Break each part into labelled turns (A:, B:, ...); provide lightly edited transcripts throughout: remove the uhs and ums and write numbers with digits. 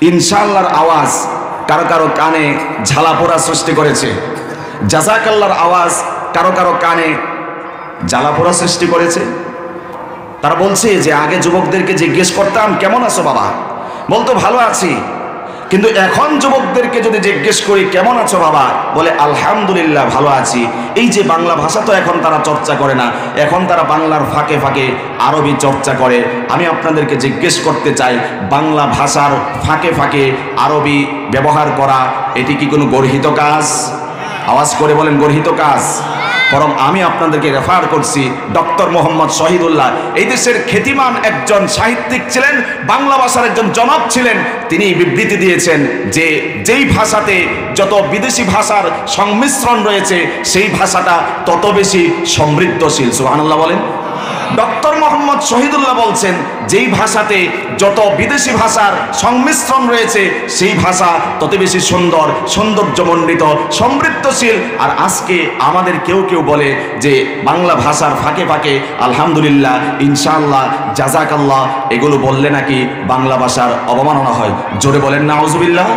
A: ইনশাআল্লাহর আওয়াজ কারো কারো কানে ঝালাপোড়া সৃষ্টি করেছে, জাযাকাল্লাহর আওয়াজ কারো কারো কানে জ্বালাপোড়া সৃষ্টি করেছে। তারা বলছে যে আগে যুবকদেরকে জিজ্ঞেস করতাম কেমন আছো বাবা, বলতো ভালো আছি, কিন্তু এখন যুবকদেরকে যদি জিজ্ঞেস করি কেমন আছো বাবা, বলে আলহামদুলিল্লাহ ভালো আছি। এই যে বাংলা ভাষা তো এখন তারা চর্চা করে না, এখন তারা বাংলার ফাঁকে ফাঁকে আরবি চর্চা করে। আমি আপনাদেরকে জিজ্ঞেস করতে চাই, বাংলা ভাষার ফাঁকে ফাঁকে আরবি ব্যবহার করা এটি কি কোনো গর্হিত কাজ? আওয়াজ করে বলেন গর্হিত কাজ? বরং আমি আপনাদেরকে রেফার করছি ডক্টর মোহাম্মদ শহীদুল্লাহ, এই দেশের খ্যাতিমান একজন সাহিত্যিক ছিলেন, বাংলা ভাষার একজন জনক ছিলেন। তিনি বিবৃতি দিয়েছেন যে যেই ভাষাতে যত বিদেশি ভাষার সংমিশ্রণ রয়েছে সেই ভাষাটা তত বেশি সমৃদ্ধশীল। সুবহানাল্লাহ বলেন। ডক্টর মোহাম্মদ শহীদুল্লাহ বলছেন যেই ভাষাতে যত বিদেশি ভাষার সংমিশ্রণ রয়েছে সেই ভাষা তত বেশি সুন্দর, সৌন্দর্যমণ্ডিত, সমৃদ্ধশীল। আর আজকে আমাদের কেউ কেউ বলে যে বাংলা ভাষার ফাঁকে ফাঁকে আলহামদুলিল্লাহ, ইনশাআল্লাহ, জাযাকাল্লাহ এগুলো বললে নাকি বাংলা ভাষার অবমাননা হয়। জোরে বলেন নাউজুবিল্লাহ।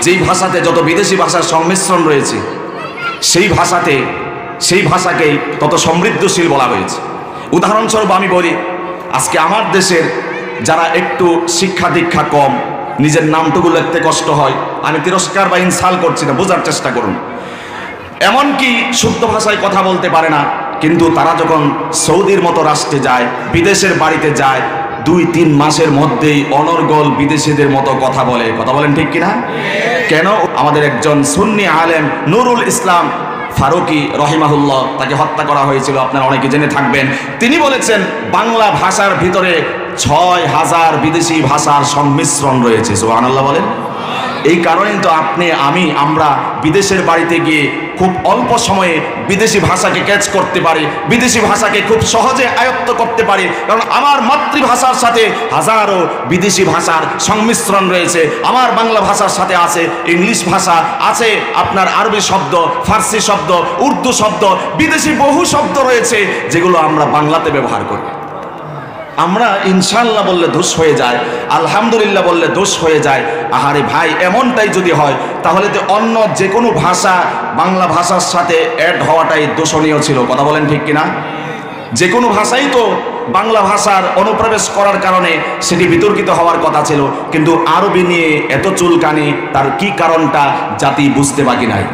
A: যেই ভাষাতে যত বিদেশি ভাষার সংমিশ্রণ রয়েছে সেই ভাষাকেই তত সমৃদ্ধশীল বলা হয়েছে। উদাহরণস্বরূপ আমি বলি, আজকে আমার দেশের যারা একটু শিক্ষা দীক্ষা কম, নিজের নামটুকু লিখতে কষ্ট হয়, আমি তিরস্কার বা ইনসাল করছি না, বোঝার চেষ্টা করুন। এমনকি শুদ্ধ ভাষায় কথা বলতে পারে না, কিন্তু তারা যখন সৌদির মতো রাষ্ট্রে যায়, বিদেশের বাড়িতে যায়, 2-3 মাসের মধ্যেই অনর্গল বিদেশিদের মতো কথা বলে। কথা বলেন ঠিক কিনা? কেন? আমাদের একজন সুন্নি আলেম নুরুল ইসলাম ফারুকি রহিমাহুল্লাহ, তাকে হত্যা করা হয়েছিল, আপনারা অনেকে জেনে থাকবেন। তিনি বলেছেন বাংলা ভাষার ভিতরে 6000 বিদেশি ভাষার সংমিশ্রণ রয়েছে। সুবহানাল্লাহ বলেন। এই কারণেই তো আমরা বিদেশের বাড়িতে গিয়ে খুব অল্প সময়ে বিদেশি ভাষাকে ক্যাচ করতে পারি, বিদেশি ভাষাকে খুব সহজে আয়ত্ত করতে পারি, কারণ আমার মাতৃভাষার সাথে হাজারো বিদেশি ভাষার সংমিশ্রণ রয়েছে। আমার বাংলা ভাষার সাথে আছে ইংলিশ ভাষা, আছে আপনার আরবি শব্দ, ফার্সি শব্দ, উর্দু শব্দ, বিদেশি বহু শব্দ রয়েছে যেগুলো আমরা বাংলাতে ব্যবহার করি। আমরা ইনশাআল্লাহ বললে দোষ হয়ে যায়, আলহামদুলিল্লাহ বললে দোষ হয়ে যায়। আহারে ভাই, এমনটাই যদি হয় তাহলে তো অন্য যে কোনো ভাষা বাংলা ভাষার সাথে অ্যাড হওয়াটাই দোষণীয় ছিল। কথা বলেন ঠিক কিনা? যে কোনো ভাষাই তো বাংলা ভাষার অনুপ্রবেশ করার কারণে সেটি বিতর্কিত হওয়ার কথা ছিল, কিন্তু আরবি নিয়ে এত চুলকানি, তার কি কারণটা জাতি বুঝতে বাকি নাই।